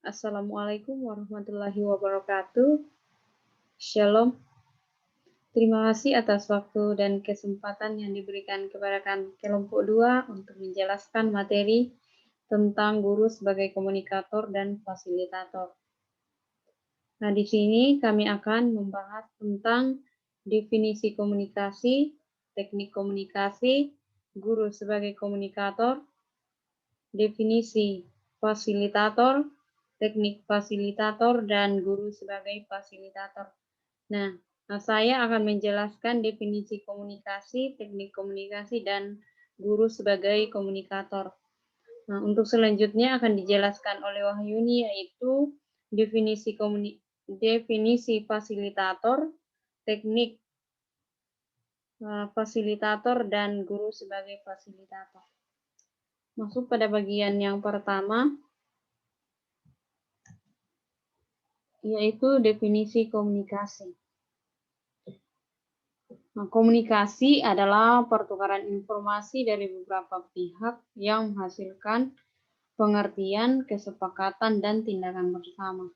Assalamualaikum warahmatullahi wabarakatuh. Shalom. Terima kasih atas waktu dan kesempatan yang diberikan kepada kelompok 2 untuk menjelaskan materi tentang guru sebagai komunikator dan fasilitator. Nah, di sini kami akan membahas tentang definisi komunikasi, teknik komunikasi, guru sebagai komunikator, definisi fasilitator, teknik fasilitator, dan guru sebagai fasilitator. Nah, saya akan menjelaskan definisi komunikasi, teknik komunikasi, dan guru sebagai komunikator. Nah, untuk selanjutnya akan dijelaskan oleh Wahyuni, yaitu definisi fasilitator, teknik fasilitator, dan guru sebagai fasilitator. Masuk pada bagian yang pertama, yaitu definisi komunikasi. Nah, komunikasi adalah pertukaran informasi dari beberapa pihak yang menghasilkan pengertian, kesepakatan, dan tindakan bersama.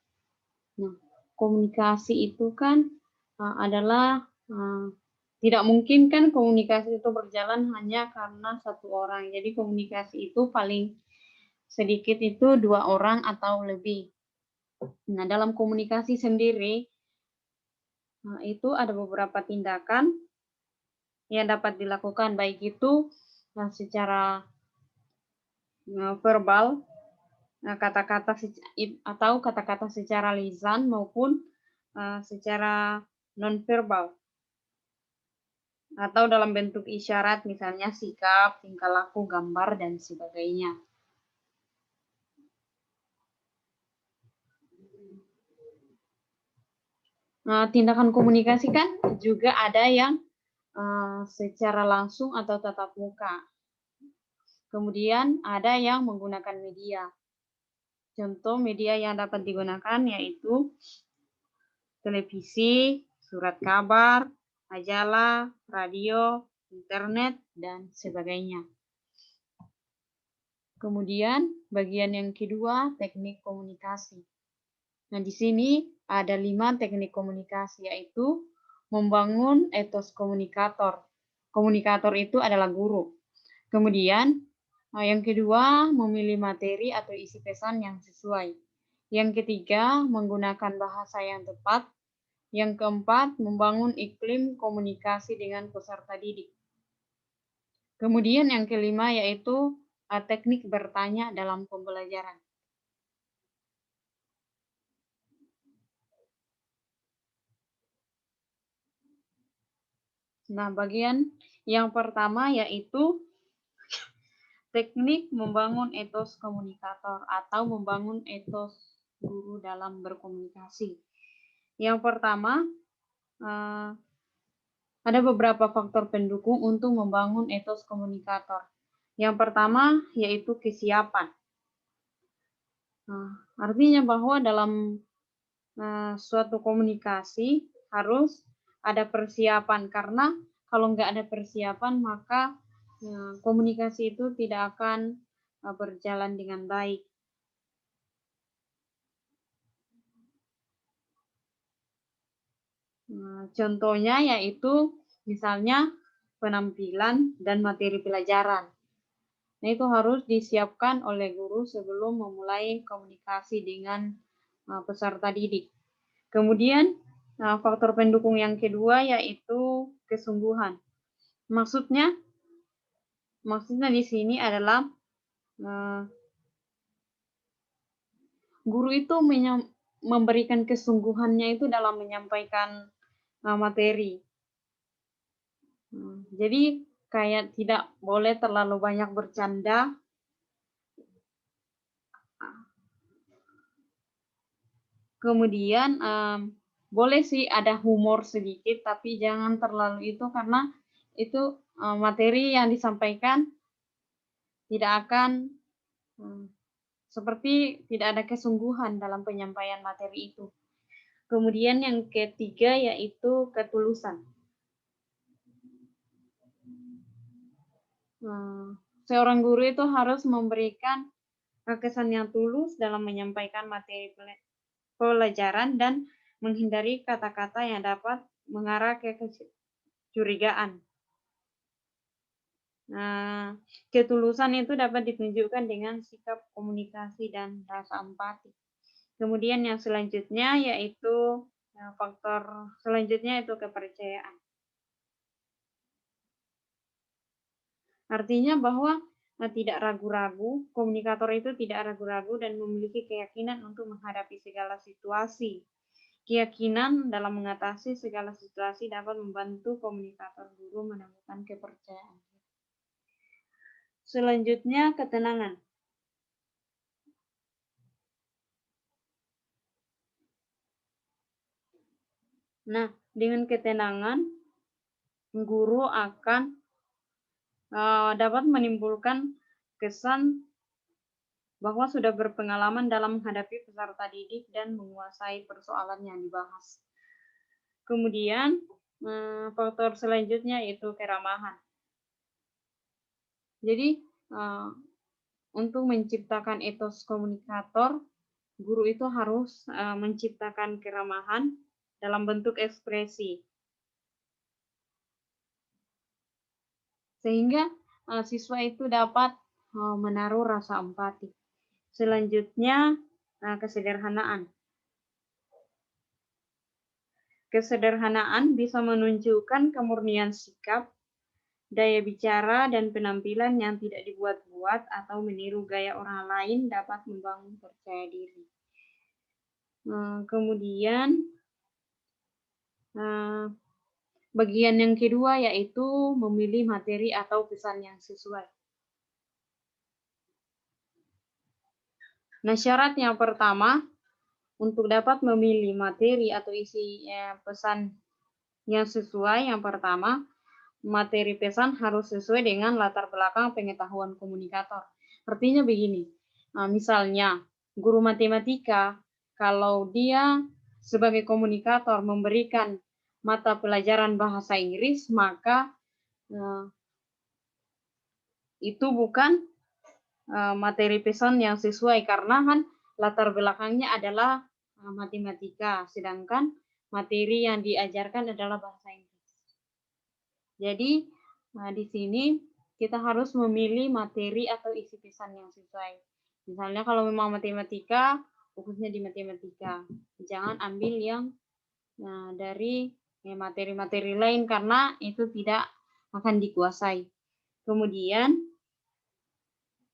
Nah, komunikasi itu kan adalah tidak mungkin kan komunikasi itu berjalan hanya karena satu orang. Jadi komunikasi itu paling sedikit itu 2 orang atau lebih. Nah, dalam komunikasi sendiri itu ada beberapa tindakan yang dapat dilakukan, baik itu secara verbal, kata-kata atau kata-kata secara lisan maupun secara nonverbal, atau dalam bentuk isyarat, misalnya sikap, tingkah laku, gambar, dan sebagainya. Tindakan komunikasi kan juga ada yang secara langsung atau tatap muka. Kemudian ada yang menggunakan media. Contoh media yang dapat digunakan yaitu televisi, surat kabar, majalah, radio, internet, dan sebagainya. Kemudian bagian yang kedua, teknik komunikasi. Nah, di sini ada 5 teknik komunikasi, yaitu membangun etos komunikator. Komunikator itu adalah guru. Kemudian yang kedua, memilih materi atau isi pesan yang sesuai. Yang ketiga, menggunakan bahasa yang tepat. Yang keempat, membangun iklim komunikasi dengan peserta didik. Kemudian yang kelima yaitu teknik bertanya dalam pembelajaran. Nah, bagian yang pertama yaitu teknik membangun etos komunikator atau membangun etos guru dalam berkomunikasi. Yang pertama, ada beberapa faktor pendukung untuk membangun etos komunikator. Yang pertama yaitu kesiapan. Artinya bahwa dalam suatu komunikasi harus ada persiapan, karena kalau nggak ada persiapan maka komunikasi itu tidak akan berjalan dengan baik. Contohnya yaitu misalnya penampilan dan materi pelajaran. Nah, itu harus disiapkan oleh guru sebelum memulai komunikasi dengan peserta didik. Kemudian faktor pendukung yang kedua yaitu kesungguhan. Maksudnya di sini adalah guru itu memberikan kesungguhannya itu dalam menyampaikan materi. Jadi kayak tidak boleh terlalu banyak bercanda. Kemudian boleh sih ada humor sedikit, tapi jangan terlalu itu, karena itu materi yang disampaikan tidak akan seperti tidak ada kesungguhan dalam penyampaian materi itu. Kemudian yang ketiga yaitu ketulusan. Seorang guru itu harus memberikan kesan yang tulus dalam menyampaikan materi pelajaran dan menghindari kata-kata yang dapat mengarah ke kecurigaan. Nah, ketulusan itu dapat ditunjukkan dengan sikap komunikasi dan rasa empati. Kemudian yang selanjutnya yaitu faktor selanjutnya itu kepercayaan. Artinya bahwa tidak ragu-ragu, komunikator itu tidak ragu-ragu dan memiliki keyakinan untuk menghadapi segala situasi. Keyakinan dalam mengatasi segala situasi dapat membantu komunikator guru menemukan kepercayaan. Selanjutnya, ketenangan. Nah, dengan ketenangan, guru akan dapat menimbulkan kesan bahwa sudah berpengalaman dalam menghadapi peserta didik dan menguasai persoalan yang dibahas. Kemudian, faktor selanjutnya yaitu keramahan. Jadi, untuk menciptakan etos komunikator, guru itu harus menciptakan keramahan dalam bentuk ekspresi. Sehingga siswa itu dapat menaruh rasa empati. Selanjutnya, kesederhanaan. Kesederhanaan bisa menunjukkan kemurnian sikap, daya bicara, dan penampilan yang tidak dibuat-buat atau meniru gaya orang lain dapat membangun percaya diri. Kemudian, bagian yang kedua yaitu memilih materi atau pesan yang sesuai. Nah, syarat yang pertama, untuk dapat memilih materi atau isi pesan yang sesuai, yang pertama, materi pesan harus sesuai dengan latar belakang pengetahuan komunikator. Artinya begini, misalnya guru matematika, kalau dia sebagai komunikator memberikan mata pelajaran bahasa Inggris, maka itu bukan materi pesan yang sesuai karena kan latar belakangnya adalah matematika, sedangkan materi yang diajarkan adalah bahasa Inggris. Jadi di sini kita harus memilih materi atau isi pesan yang sesuai. Misalnya kalau memang matematika, fokusnya di matematika. Jangan ambil yang dari materi-materi lain karena itu tidak akan dikuasai. Kemudian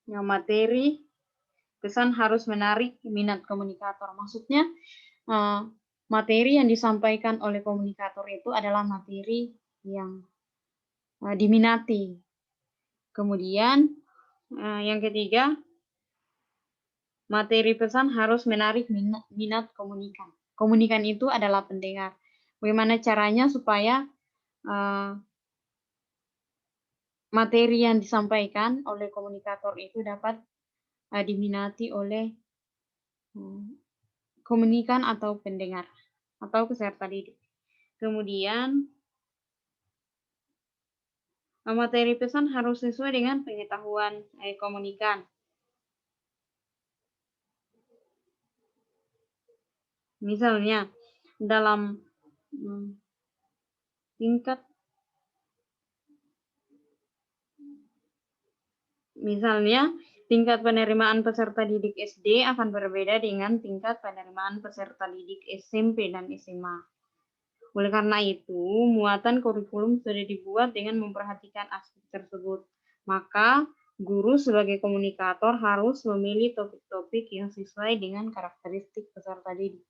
materi pesan harus menarik minat komunikator. Maksudnya materi yang disampaikan oleh komunikator itu adalah materi yang diminati. Kemudian yang ketiga, materi pesan harus menarik minat komunikan. Komunikan itu adalah pendengar. Bagaimana caranya supaya materi yang disampaikan oleh komunikator itu dapat diminati oleh komunikan atau pendengar atau peserta didik. Kemudian materi pesan harus sesuai dengan pengetahuan komunikan. Misalnya dalam tingkat penerimaan peserta didik SD akan berbeda dengan tingkat penerimaan peserta didik SMP dan SMA. Oleh karena itu, muatan kurikulum sudah dibuat dengan memperhatikan aspek tersebut. Maka, guru sebagai komunikator harus memilih topik-topik yang sesuai dengan karakteristik peserta didik.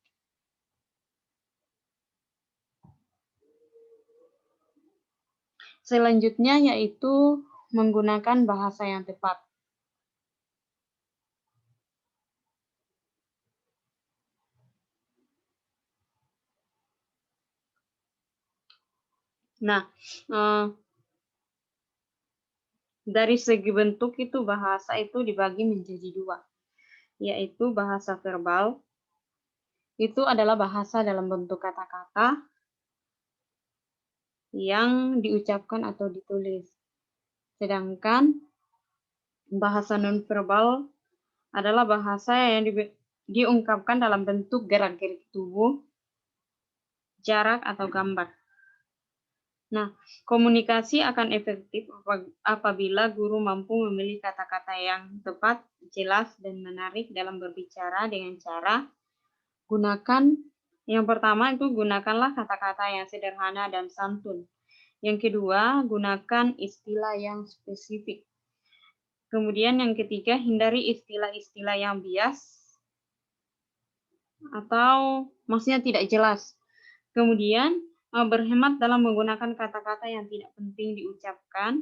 Selanjutnya yaitu menggunakan bahasa yang tepat. Nah, dari segi bentuk itu bahasa itu dibagi menjadi dua, yaitu bahasa verbal, itu adalah bahasa dalam bentuk kata-kata yang diucapkan atau ditulis. Sedangkan bahasa nonverbal adalah bahasa yang diungkapkan dalam bentuk gerak-gerik tubuh, jarak, atau gambar. Nah, komunikasi akan efektif apabila guru mampu memilih kata-kata yang tepat, jelas, dan menarik dalam berbicara dengan cara yang pertama itu gunakanlah kata-kata yang sederhana dan santun. Yang kedua, gunakan istilah yang spesifik. Kemudian yang ketiga, hindari istilah-istilah yang bias atau maksudnya tidak jelas. Kemudian, berhemat dalam menggunakan kata-kata yang tidak penting diucapkan.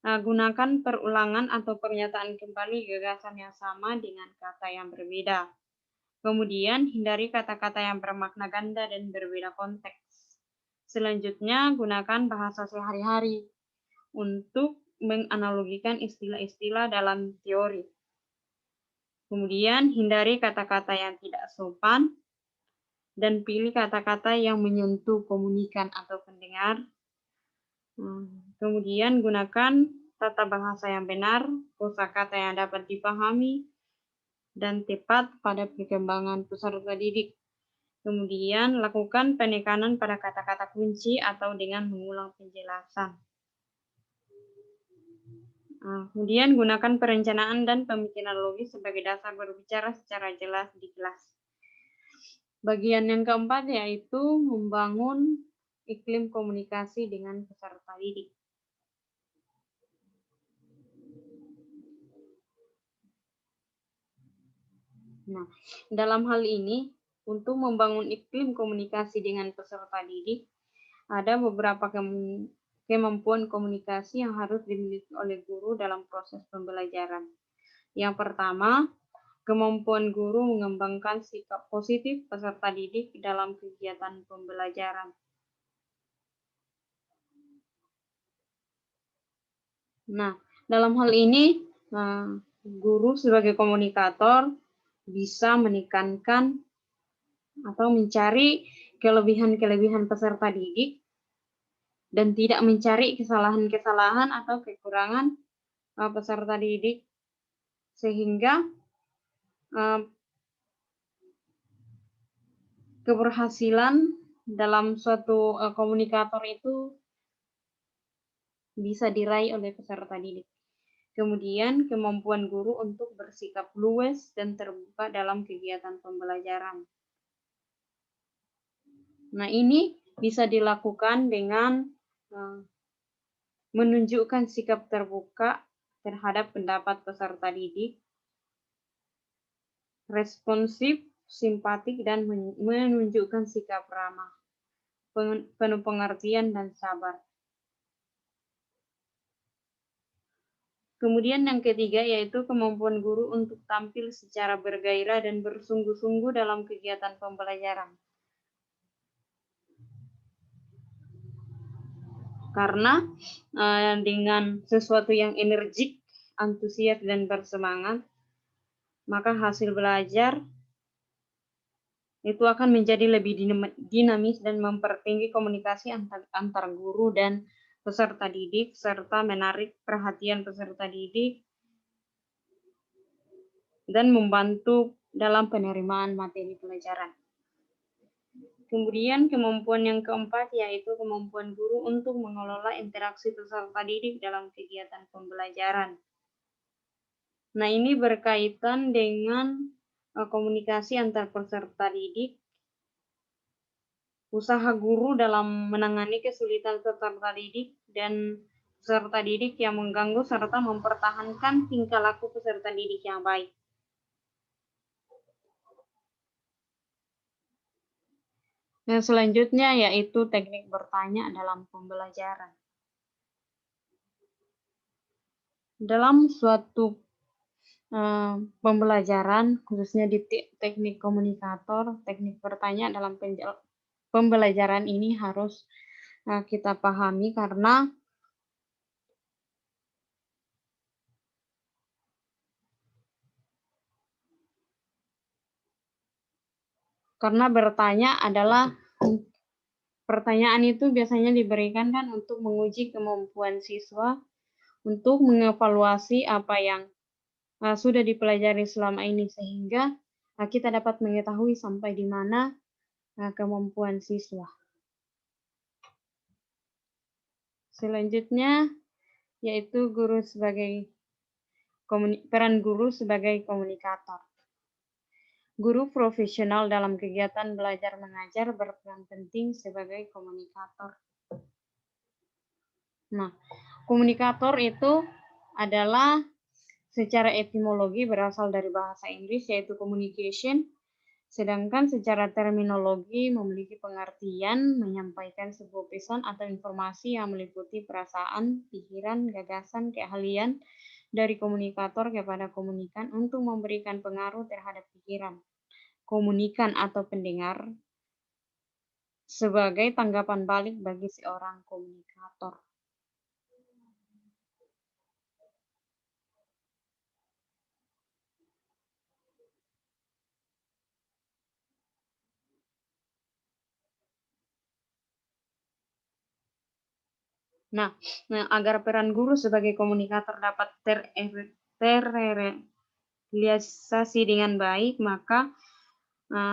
Gunakan perulangan atau pernyataan kembali gagasan yang sama dengan kata yang berbeda. Kemudian, hindari kata-kata yang bermakna ganda dan berbeda konteks. Selanjutnya, gunakan bahasa sehari-hari untuk menganalogikan istilah-istilah dalam teori. Kemudian, hindari kata-kata yang tidak sopan dan pilih kata-kata yang menyentuh komunikan atau pendengar. Kemudian, gunakan tata bahasa yang benar, kosakata yang dapat dipahami, dan tepat pada perkembangan peserta didik. Kemudian, lakukan penekanan pada kata-kata kunci atau dengan mengulang penjelasan. Kemudian, gunakan perencanaan dan pemikiran logis sebagai dasar berbicara secara jelas di kelas. Bagian yang keempat yaitu membangun iklim komunikasi dengan peserta didik. Nah, dalam hal ini, untuk membangun iklim komunikasi dengan peserta didik, ada beberapa kemampuan komunikasi yang harus dimiliki oleh guru dalam proses pembelajaran. Yang pertama, kemampuan guru mengembangkan sikap positif peserta didik dalam kegiatan pembelajaran. Nah, dalam hal ini, guru sebagai komunikator bisa menekankan atau mencari kelebihan-kelebihan peserta didik dan tidak mencari kesalahan-kesalahan atau kekurangan peserta didik, sehingga keberhasilan dalam suatu komunikator itu bisa diraih oleh peserta didik. Kemudian, kemampuan guru untuk bersikap luwes dan terbuka dalam kegiatan pembelajaran. Nah, ini bisa dilakukan dengan menunjukkan sikap terbuka terhadap pendapat peserta didik, responsif, simpatik, dan menunjukkan sikap ramah, penuh pengertian, dan sabar. Kemudian yang ketiga yaitu kemampuan guru untuk tampil secara bergairah dan bersungguh-sungguh dalam kegiatan pembelajaran. Karena dengan sesuatu yang energik, antusias, dan bersemangat, maka hasil belajar itu akan menjadi lebih dinamis dan mempertinggi komunikasi antar guru dan peserta didik, serta menarik perhatian peserta didik dan membantu dalam penerimaan materi pelajaran. Kemudian kemampuan yang keempat yaitu kemampuan guru untuk mengelola interaksi peserta didik dalam kegiatan pembelajaran. Nah, ini berkaitan dengan komunikasi antar peserta didik, usaha guru dalam menangani kesulitan peserta didik, dan peserta didik yang mengganggu serta mempertahankan tingkah laku peserta didik yang baik. Dan selanjutnya yaitu teknik bertanya dalam pembelajaran. Dalam suatu pembelajaran, khususnya di teknik komunikator, teknik bertanya dalam pembelajaran ini harus kita pahami karena bertanya adalah pertanyaan itu biasanya diberikan kan untuk menguji kemampuan siswa untuk mengevaluasi apa yang sudah dipelajari selama ini, sehingga kita dapat mengetahui sampai di mana kemampuan siswa. Selanjutnya yaitu peran guru sebagai komunikator. Guru profesional dalam kegiatan belajar mengajar berperan penting sebagai komunikator. Nah, komunikator itu adalah secara etimologi berasal dari bahasa Inggris yaitu communication, sedangkan secara terminologi memiliki pengertian menyampaikan sebuah pesan atau informasi yang meliputi perasaan, pikiran, gagasan, keahlian dari komunikator kepada komunikan untuk memberikan pengaruh terhadap pikiran, komunikan atau pendengar sebagai tanggapan balik bagi seorang komunikator. Nah, agar peran guru sebagai komunikator dapat terrealisasi dengan baik, maka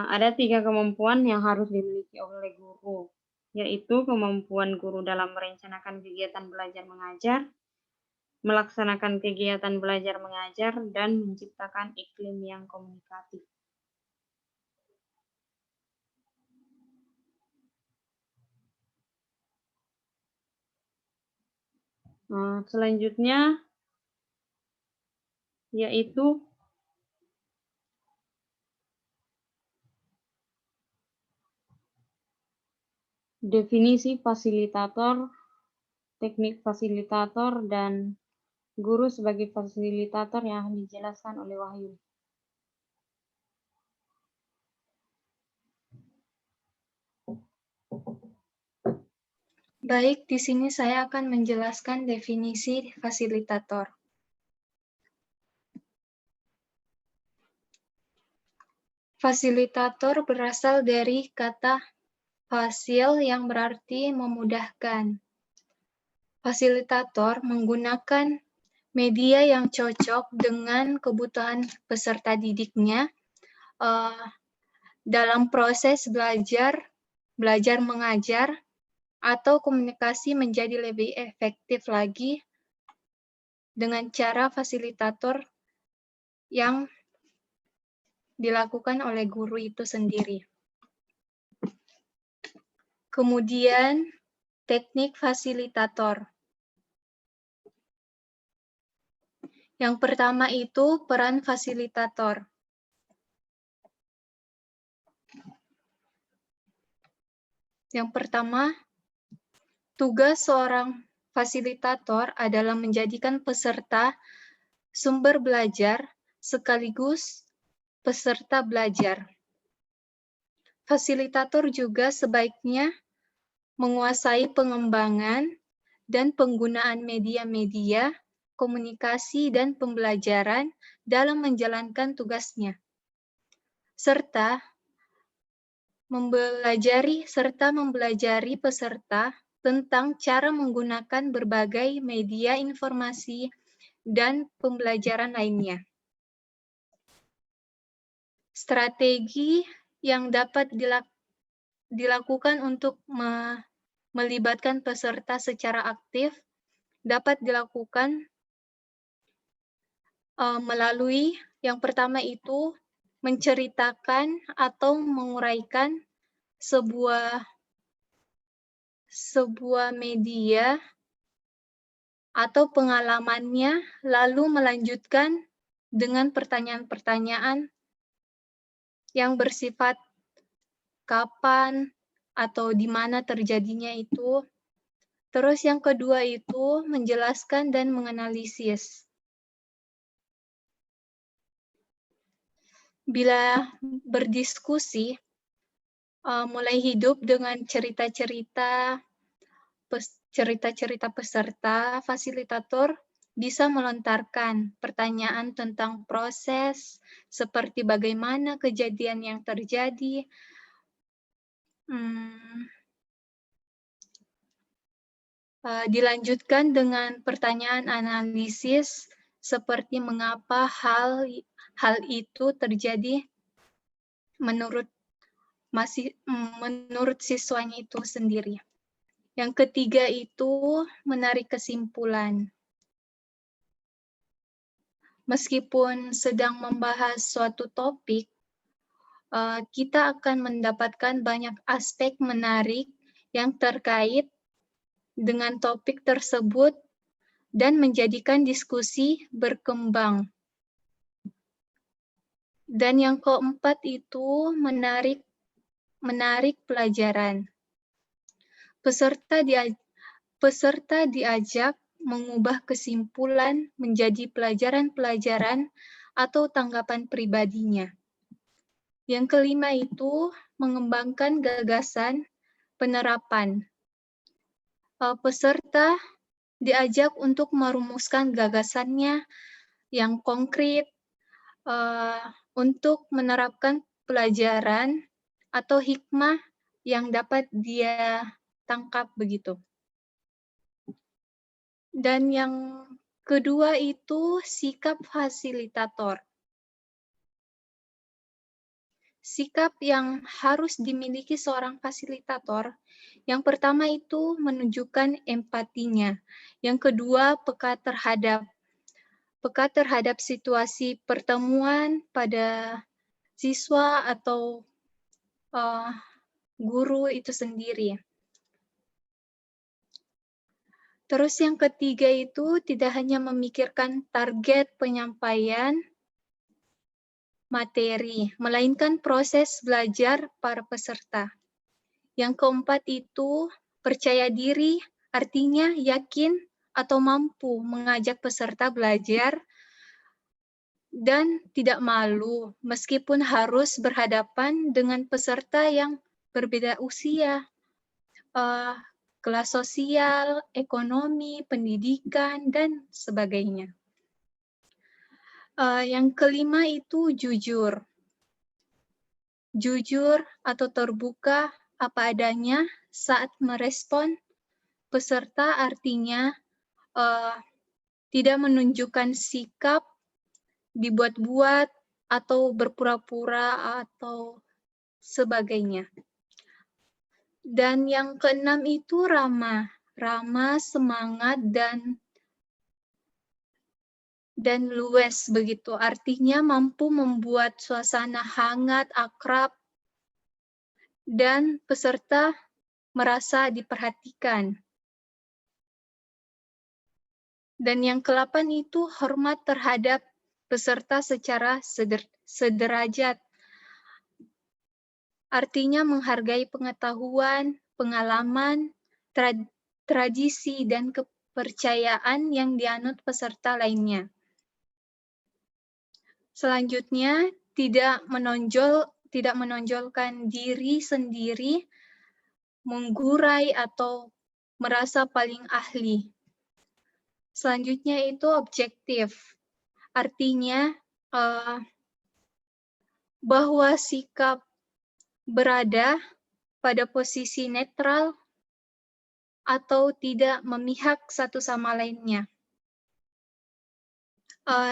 ada 3 kemampuan yang harus dimiliki oleh guru, yaitu kemampuan guru dalam merencanakan kegiatan belajar mengajar, melaksanakan kegiatan belajar mengajar, dan menciptakan iklim yang komunikatif. Selanjutnya yaitu definisi fasilitator, teknik fasilitator, dan guru sebagai fasilitator yang dijelaskan oleh Wahyu. Baik, di sini saya akan menjelaskan definisi fasilitator. Fasilitator berasal dari kata fasil yang berarti memudahkan. Fasilitator menggunakan media yang cocok dengan kebutuhan peserta didiknya dalam proses belajar mengajar, atau komunikasi menjadi lebih efektif lagi dengan cara fasilitator yang dilakukan oleh guru itu sendiri. Kemudian, teknik fasilitator. Yang pertama itu peran fasilitator. Yang pertama, tugas seorang fasilitator adalah menjadikan peserta sumber belajar sekaligus peserta belajar. Fasilitator juga sebaiknya menguasai pengembangan dan penggunaan media-media komunikasi dan pembelajaran dalam menjalankan tugasnya, serta mempelajari peserta tentang cara menggunakan berbagai media informasi dan pembelajaran lainnya. Strategi yang dapat dilakukan untuk melibatkan peserta secara aktif dapat dilakukan melalui yang pertama itu menceritakan atau menguraikan sebuah media atau pengalamannya, lalu melanjutkan dengan pertanyaan-pertanyaan yang bersifat kapan atau di mana terjadinya itu. Terus yang kedua itu menjelaskan dan menganalisis. Bila berdiskusi, mulai hidup dengan cerita-cerita peserta, fasilitator bisa melontarkan pertanyaan tentang proses, seperti bagaimana kejadian yang terjadi, dilanjutkan dengan pertanyaan analisis seperti mengapa hal itu terjadi menurut siswanya itu sendiri. Yang ketiga itu menarik kesimpulan. Meskipun sedang membahas suatu topik, kita akan mendapatkan banyak aspek menarik yang terkait dengan topik tersebut dan menjadikan diskusi berkembang. Dan yang keempat itu menarik pelajaran. Peserta diajak mengubah kesimpulan menjadi pelajaran-pelajaran atau tanggapan pribadinya. Yang kelima itu mengembangkan gagasan penerapan. Peserta diajak untuk merumuskan gagasannya yang konkret untuk menerapkan pelajaran atau hikmah yang dapat dia tangkap begitu. Dan yang kedua itu sikap fasilitator. Sikap yang harus dimiliki seorang fasilitator, yang pertama itu menunjukkan empatinya. Yang kedua, peka terhadap situasi pertemuan pada siswa atau guru itu sendiri. Terus yang ketiga itu tidak hanya memikirkan target penyampaian materi, melainkan proses belajar para peserta. Yang keempat itu percaya diri, artinya yakin atau mampu mengajak peserta belajar dan tidak malu meskipun harus berhadapan dengan peserta yang berbeda usia, kelas sosial, ekonomi, pendidikan, dan sebagainya. Yang kelima itu jujur. Jujur atau terbuka apa adanya saat merespon peserta, artinya tidak menunjukkan sikap dibuat-buat atau berpura-pura atau sebagainya. Dan yang keenam itu ramah, semangat, dan luwes begitu. Artinya mampu membuat suasana hangat, akrab, dan peserta merasa diperhatikan. Dan yang ke-8 itu hormat terhadap peserta secara sederajat. Artinya menghargai pengetahuan, pengalaman, tradisi, dan kepercayaan yang dianut peserta lainnya. Selanjutnya, tidak menonjolkan diri sendiri, menggurai atau merasa paling ahli. Selanjutnya itu objektif. Artinya bahwa sikap berada pada posisi netral atau tidak memihak satu sama lainnya.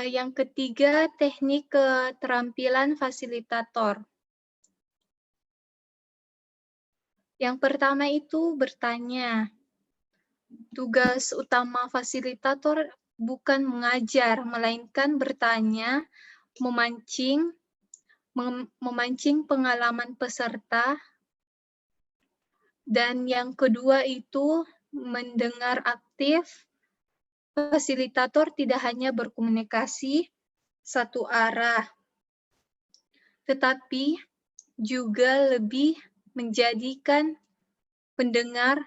Yang ketiga, teknik keterampilan fasilitator. Yang pertama itu bertanya. Tugas utama fasilitator bukan mengajar, melainkan bertanya, memancing pengalaman peserta. Dan yang kedua itu mendengar aktif. Fasilitator tidak hanya berkomunikasi satu arah, tetapi juga lebih menjadikan pendengar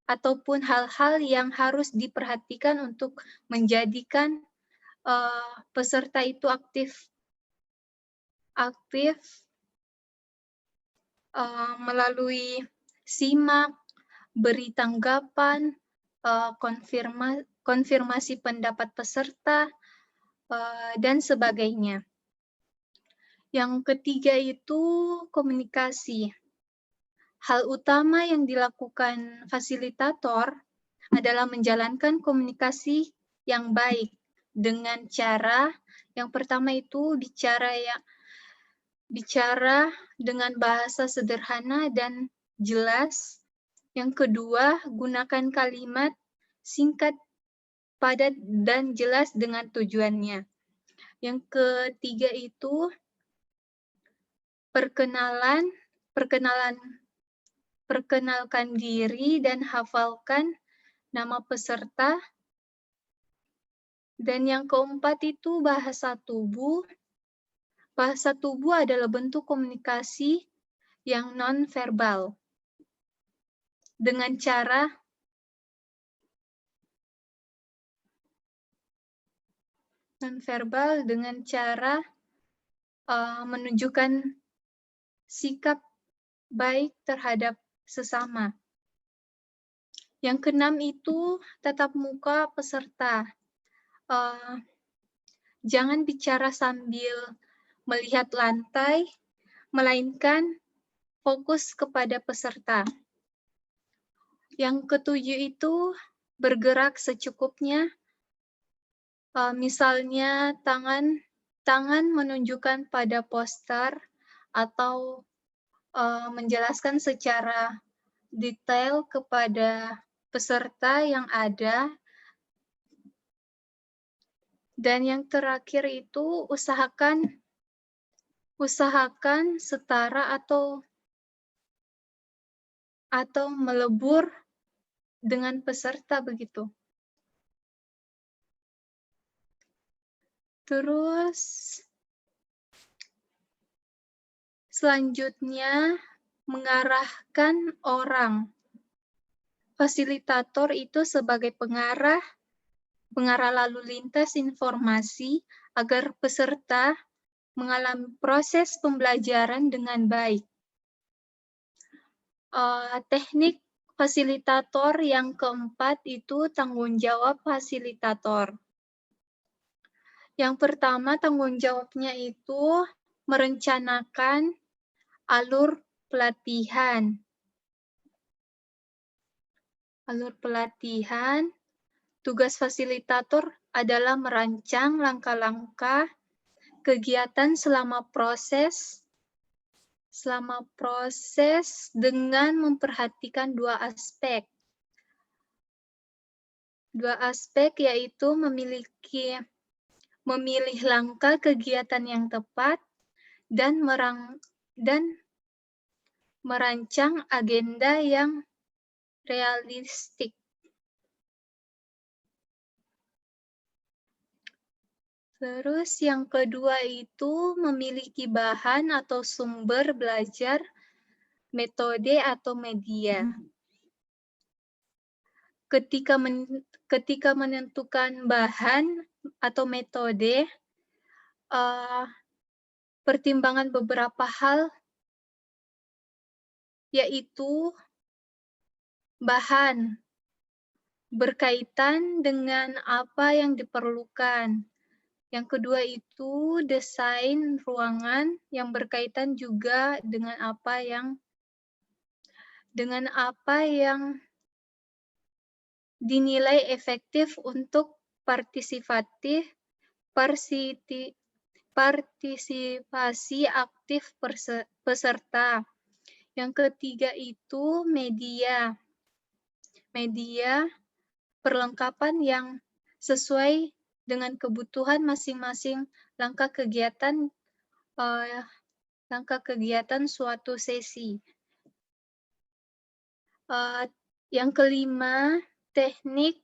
ataupun hal-hal yang harus diperhatikan untuk menjadikan peserta itu aktif melalui simak, beri tanggapan, konfirmasi pendapat peserta, dan sebagainya. Yang ketiga itu komunikasi. Hal utama yang dilakukan fasilitator adalah menjalankan komunikasi yang baik dengan cara yang pertama itu bicara dengan bahasa sederhana dan jelas. Yang kedua, gunakan kalimat singkat, padat, dan jelas dengan tujuannya. Yang ketiga itu perkenalkan diri dan hafalkan nama peserta. Dan yang keempat itu bahasa tubuh. Bahasa tubuh adalah bentuk komunikasi yang non-verbal. Dengan cara non-verbal, dengan cara menunjukkan sikap baik terhadap sesama. Yang keenam itu tatap muka peserta. Jangan bicara sambil melihat lantai, melainkan fokus kepada peserta. Yang ketujuh itu bergerak secukupnya. Misalnya tangan menunjukkan pada poster atau menjelaskan secara detail kepada peserta yang ada. Dan yang terakhir itu usahakan setara atau melebur dengan peserta begitu. Terus selanjutnya mengarahkan orang. Fasilitator itu sebagai pengarah lalu lintas informasi agar peserta mengalami proses pembelajaran dengan baik. Teknik fasilitator yang keempat itu tanggung jawab fasilitator. Yang pertama, tanggung jawabnya itu merencanakan alur pelatihan. Tugas fasilitator adalah merancang langkah-langkah kegiatan selama proses dengan memperhatikan dua aspek. Yaitu memilih langkah kegiatan yang tepat dan merancang agenda yang realistik. Terus yang kedua itu memiliki bahan atau sumber belajar, metode atau media. Ketika menentukan bahan atau metode, pertimbangan beberapa hal, yaitu bahan berkaitan dengan apa yang diperlukan. Yang kedua itu desain ruangan yang berkaitan juga dengan apa yang dinilai efektif untuk partisipasi aktif peserta. Yang ketiga itu media perlengkapan yang sesuai dengan kebutuhan masing-masing langkah kegiatan suatu sesi. Yang kelima, teknik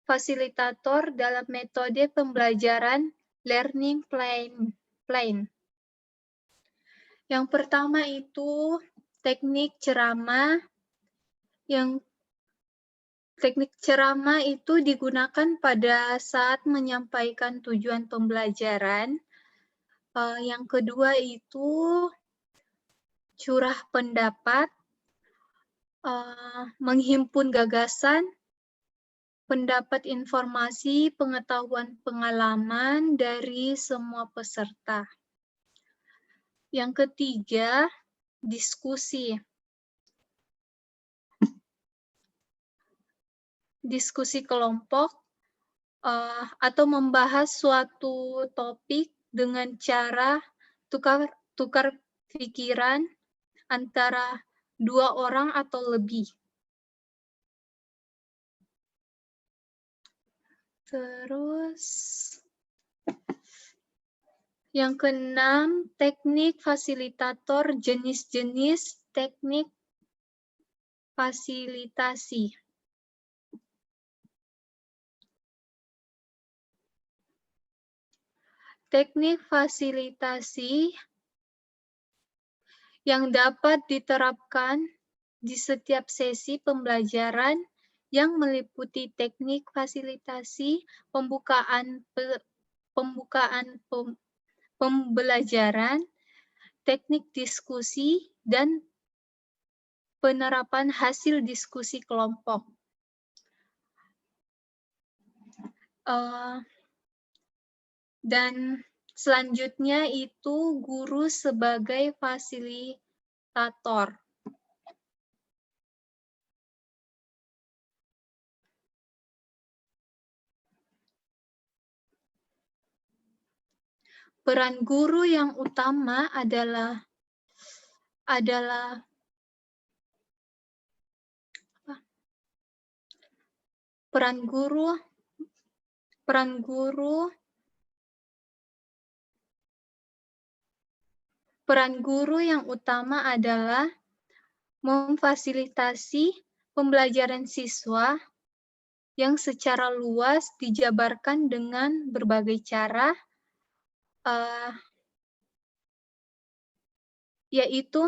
fasilitator dalam metode pembelajaran learning plan. Yang pertama itu teknik ceramah. Teknik ceramah itu digunakan pada saat menyampaikan tujuan pembelajaran. Yang kedua itu curah pendapat, menghimpun gagasan, pendapat, informasi, pengetahuan, pengalaman dari semua peserta. Yang ketiga, diskusi. Diskusi kelompok atau membahas suatu topik dengan cara tukar pikiran antara dua orang atau lebih. Terus yang keenam, teknik fasilitator, jenis-jenis teknik fasilitasi. Teknik fasilitasi yang dapat diterapkan di setiap sesi pembelajaran yang meliputi teknik fasilitasi, pembelajaran, teknik diskusi, dan penerapan hasil diskusi kelompok. Dan selanjutnya itu guru sebagai fasilitator. Peran guru yang utama adalah peran guru yang utama adalah memfasilitasi pembelajaran siswa yang secara luas dijabarkan dengan berbagai cara, yaitu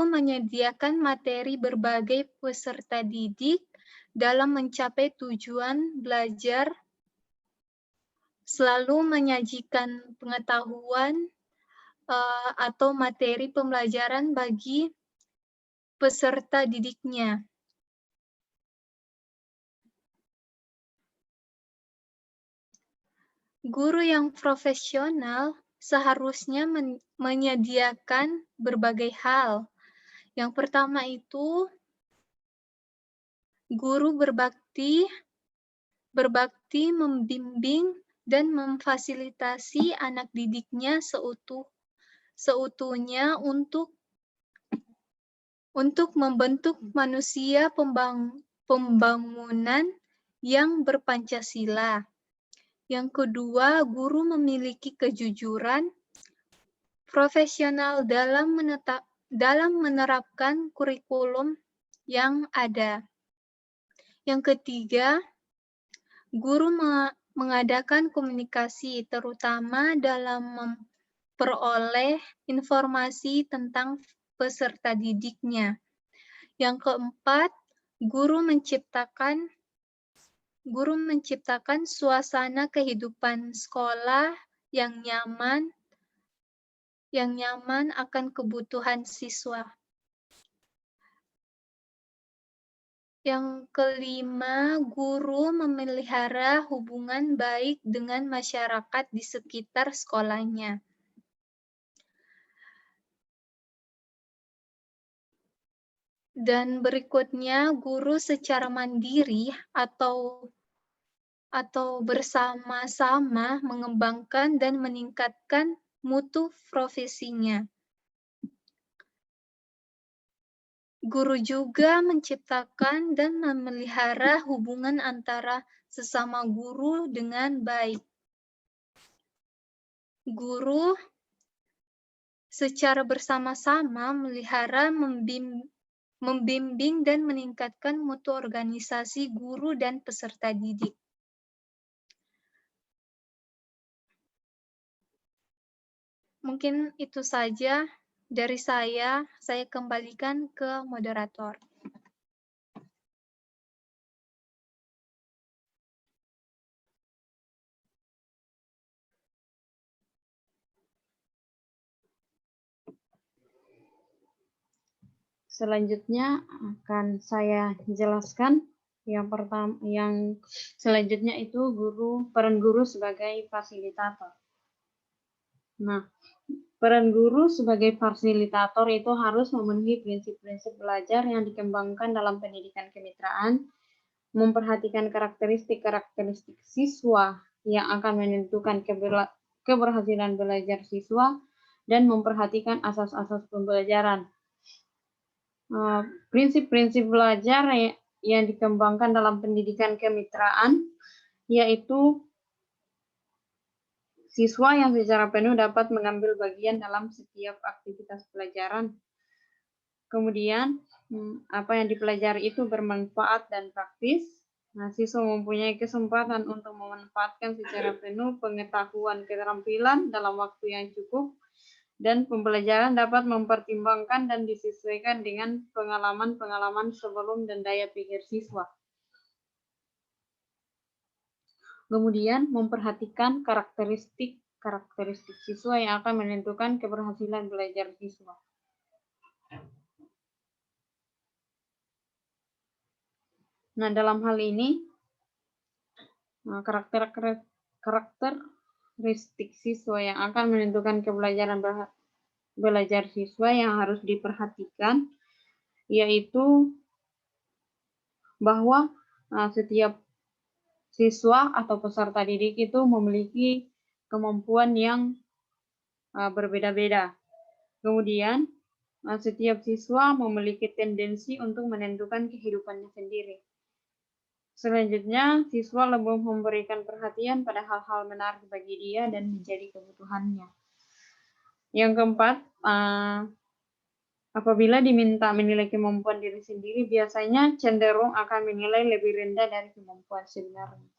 menyediakan materi berbagai peserta didik dalam mencapai tujuan belajar, selalu menyajikan pengetahuan atau materi pembelajaran bagi peserta didiknya. Guru yang profesional seharusnya menyediakan berbagai hal. Yang pertama itu, guru berbakti membimbing dan memfasilitasi anak didiknya seutuhnya untuk membentuk manusia pembangunan yang berpancasila. Yang kedua, guru memiliki kejujuran profesional dalam menerapkan kurikulum yang ada. Yang ketiga, guru mengadakan komunikasi, terutama dalam memperoleh informasi tentang peserta didiknya. Yang keempat, guru menciptakan suasana kehidupan sekolah yang nyaman akan kebutuhan siswa. Yang kelima, guru memelihara hubungan baik dengan masyarakat di sekitar sekolahnya. Dan berikutnya, guru secara mandiri atau bersama-sama mengembangkan dan meningkatkan mutu profesinya. Guru juga menciptakan dan memelihara hubungan antara sesama guru dengan baik. Guru secara bersama-sama memelihara, membimbing, dan meningkatkan mutu organisasi guru dan peserta didik. Mungkin itu saja dari saya kembalikan ke moderator. Selanjutnya akan saya jelaskan yang selanjutnya itu peran guru sebagai fasilitator. Nah, peran guru sebagai fasilitator itu harus memenuhi prinsip-prinsip belajar yang dikembangkan dalam pendidikan kemitraan, memperhatikan karakteristik-karakteristik siswa yang akan menentukan keberhasilan belajar siswa, dan memperhatikan asas-asas pembelajaran. Prinsip-prinsip belajar yang dikembangkan dalam pendidikan kemitraan, yaitu siswa yang secara penuh dapat mengambil bagian dalam setiap aktivitas pelajaran. Kemudian, apa yang dipelajari itu bermanfaat dan praktis. Nah, siswa mempunyai kesempatan untuk memanfaatkan secara penuh pengetahuan keterampilan dalam waktu yang cukup, dan pembelajaran dapat mempertimbangkan dan disesuaikan dengan pengalaman-pengalaman sebelum dan daya pikir siswa. Kemudian, memperhatikan karakteristik siswa yang akan menentukan keberhasilan belajar siswa. Nah, dalam hal ini, karakteristik siswa yang akan menentukan keberhasilan belajar siswa yang harus diperhatikan, yaitu bahwa setiap siswa atau peserta didik itu memiliki kemampuan yang berbeda-beda. Kemudian, setiap siswa memiliki tendensi untuk menentukan kehidupannya sendiri. Selanjutnya, siswa lebih memberikan perhatian pada hal-hal menarik bagi dia dan menjadi kebutuhannya. Yang keempat, apabila diminta menilai kemampuan diri sendiri, biasanya cenderung akan menilai lebih rendah dari kemampuan sebenarnya.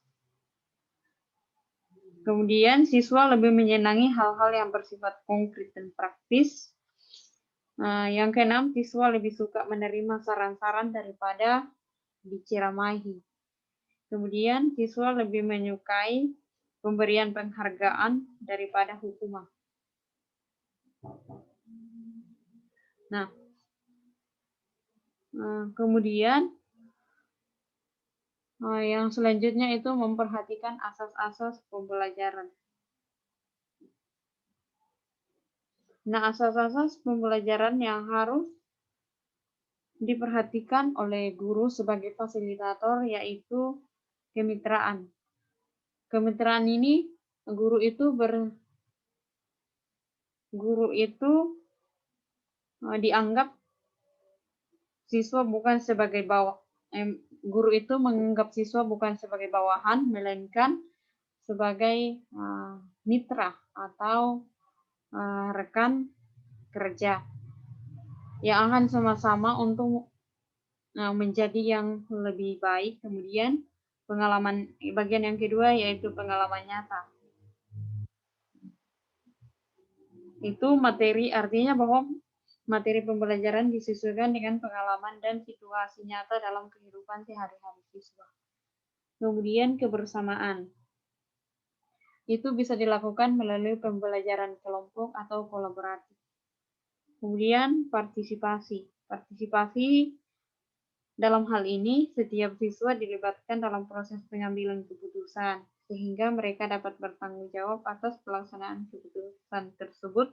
Kemudian, siswa lebih menyenangi hal-hal yang bersifat konkret dan praktis. Yang keenam, siswa lebih suka menerima saran-saran daripada diceramahi. Kemudian, siswa lebih menyukai pemberian penghargaan daripada hukuman. Nah, kemudian yang selanjutnya itu memperhatikan asas-asas pembelajaran. Nah, asas-asas pembelajaran yang harus diperhatikan oleh guru sebagai fasilitator yaitu kemitraan. Kemitraan ini guru itu dianggap siswa bukan sebagai guru itu menganggap siswa bukan sebagai bawahan, melainkan sebagai mitra atau rekan kerja yang akan sama-sama untuk menjadi yang lebih baik. Kemudian bagian yang kedua yaitu pengalaman nyata. Itu materi, artinya bahwa materi pembelajaran disesuaikan dengan pengalaman dan situasi nyata dalam kehidupan sehari-hari siswa. Kemudian kebersamaan. Itu bisa dilakukan melalui pembelajaran kelompok atau kolaboratif. Kemudian partisipasi. Partisipasi dalam hal ini, setiap siswa dilibatkan dalam proses pengambilan keputusan, sehingga mereka dapat bertanggung jawab atas pelaksanaan keputusan tersebut,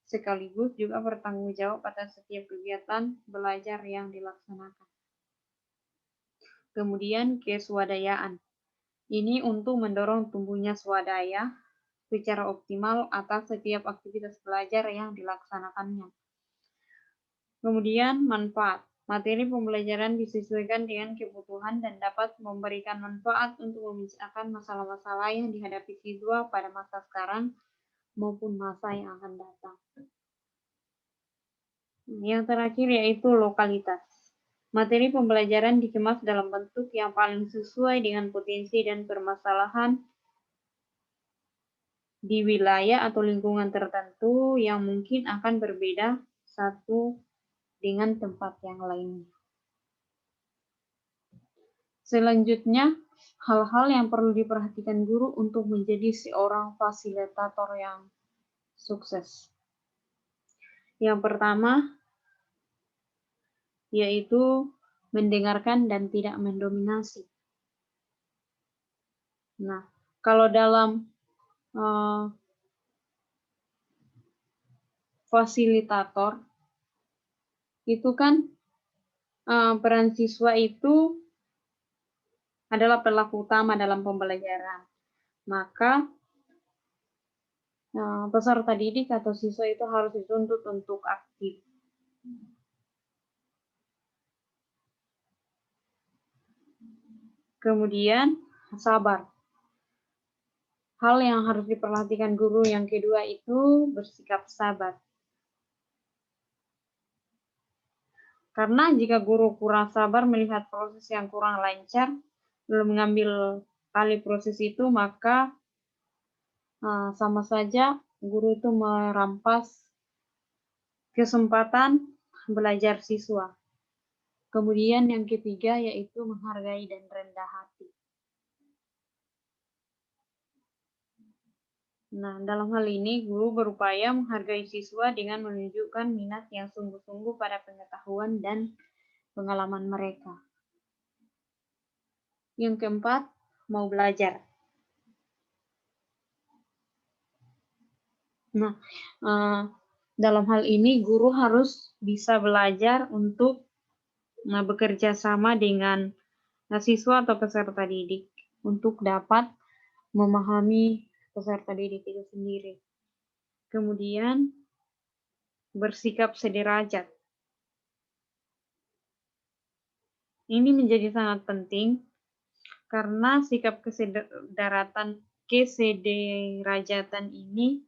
sekaligus juga bertanggung jawab atas setiap kegiatan belajar yang dilaksanakan. Kemudian keswadayaan. Ini untuk mendorong tumbuhnya swadaya secara optimal atas setiap aktivitas belajar yang dilaksanakannya. Kemudian manfaat. Materi pembelajaran disesuaikan dengan kebutuhan dan dapat memberikan manfaat untuk memecahkan masalah-masalah yang dihadapi siswa pada masa sekarang maupun masa yang akan datang. Yang terakhir yaitu lokalitas. Materi pembelajaran dikemas dalam bentuk yang paling sesuai dengan potensi dan permasalahan di wilayah atau lingkungan tertentu yang mungkin akan berbeda satu dengan tempat yang lainnya. Selanjutnya, hal-hal yang perlu diperhatikan guru untuk menjadi seorang fasilitator yang sukses. Yang pertama, yaitu mendengarkan dan tidak mendominasi. Nah, kalau dalam fasilitator, itu kan peran siswa itu adalah pelaku utama dalam pembelajaran. Maka peserta didik atau siswa itu harus dituntut untuk aktif. Kemudian, sabar. Hal yang harus diperhatikan guru yang kedua itu bersikap sabar. Karena jika guru kurang sabar melihat proses yang kurang lancar, belum mengambil alih proses itu, maka sama saja guru itu merampas kesempatan belajar siswa. Kemudian yang ketiga yaitu menghargai dan rendah hati. Nah, dalam hal ini guru berupaya menghargai siswa dengan menunjukkan minat yang sungguh-sungguh pada pengetahuan dan pengalaman mereka. Yang keempat, mau belajar. Nah, dalam hal ini guru harus bisa belajar untuk bekerja sama dengan siswa atau peserta didik untuk dapat memahami peserta didik itu sendiri. Kemudian bersikap sederajat. Ini menjadi sangat penting karena sikap kesederajatan ini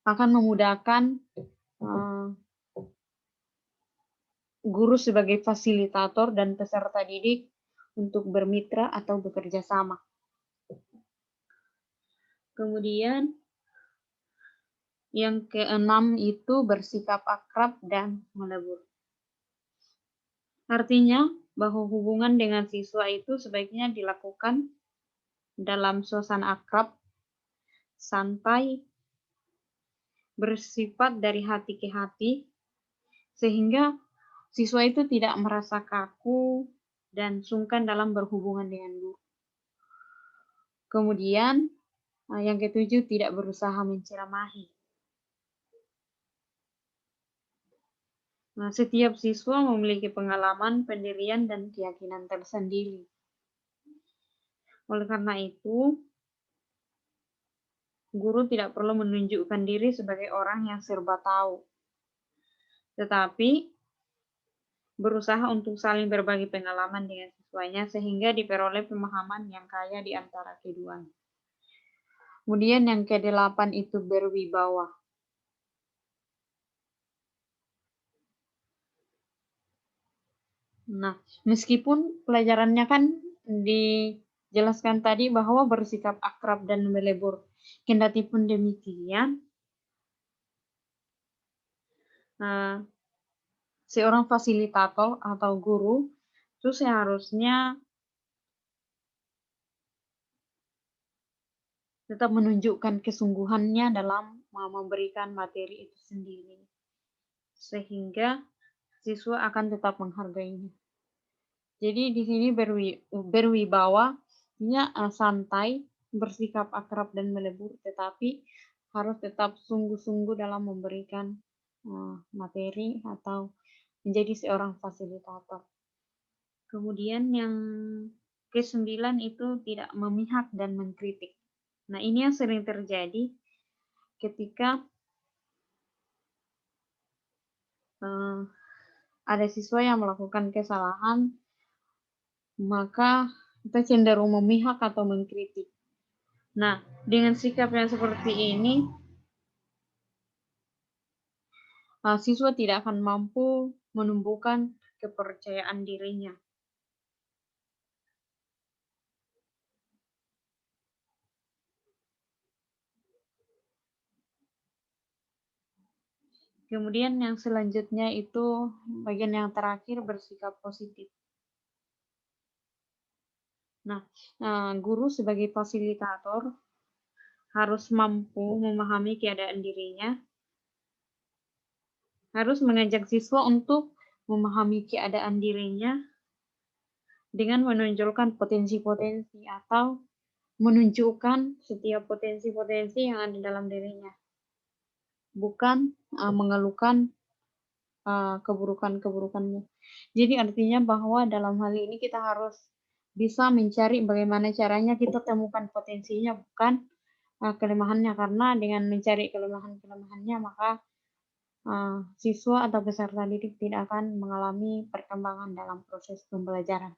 akan memudahkan guru sebagai fasilitator dan peserta didik untuk bermitra atau bekerja sama. Kemudian yang keenam itu bersikap akrab dan melebur. Artinya bahwa hubungan dengan siswa itu sebaiknya dilakukan dalam suasana akrab, santai, bersifat dari hati ke hati, sehingga siswa itu tidak merasa kaku dan sungkan dalam berhubungan dengan guru. Kemudian yang ketujuh, tidak berusaha menceramahi. Nah, setiap siswa memiliki pengalaman, pendirian, dan keyakinan tersendiri. Oleh karena itu, guru tidak perlu menunjukkan diri sebagai orang yang serba tahu, tetapi berusaha untuk saling berbagi pengalaman dengan siswanya sehingga diperoleh pemahaman yang kaya di antara keduanya. Kemudian yang ke-8 itu berwibawa. Nah, meskipun pelajarannya kan dijelaskan tadi bahwa bersikap akrab dan melebur, kendati pun demikian, seorang fasilitator atau guru itu seharusnya tetap menunjukkan kesungguhannya dalam memberikan materi itu sendiri, sehingga siswa akan tetap menghargainya. Jadi di sini berwibawa, artinya santai, bersikap akrab dan melebur, tetapi harus tetap sungguh-sungguh dalam memberikan materi atau menjadi seorang fasilitator. Kemudian yang ke-9 itu tidak memihak dan mengkritik. Nah, ini yang sering terjadi ketika ada siswa yang melakukan kesalahan, maka kita cenderung memihak atau mengkritik. Nah, dengan sikap yang seperti ini, siswa tidak akan mampu menumbuhkan kepercayaan dirinya. Kemudian yang selanjutnya itu bagian yang terakhir, bersikap positif. Nah, guru sebagai fasilitator harus mampu memahami keadaan dirinya, harus mengajak siswa untuk memahami keadaan dirinya dengan menonjolkan potensi-potensi atau menunjukkan setiap potensi-potensi yang ada dalam dirinya. Bukan mengeluhkan keburukan-keburukannya. Jadi artinya bahwa dalam hal ini kita harus bisa mencari bagaimana caranya kita temukan potensinya, bukan kelemahannya. Karena dengan mencari kelemahan-kelemahannya, maka siswa atau peserta didik tidak akan mengalami perkembangan dalam proses pembelajaran.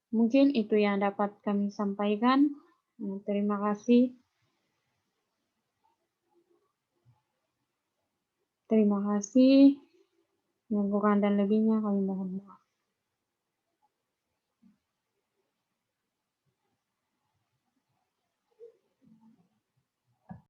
Mungkin itu yang dapat kami sampaikan. Terima kasih. Terima kasih. Yang kurang dan lebihnya kami mohon maaf.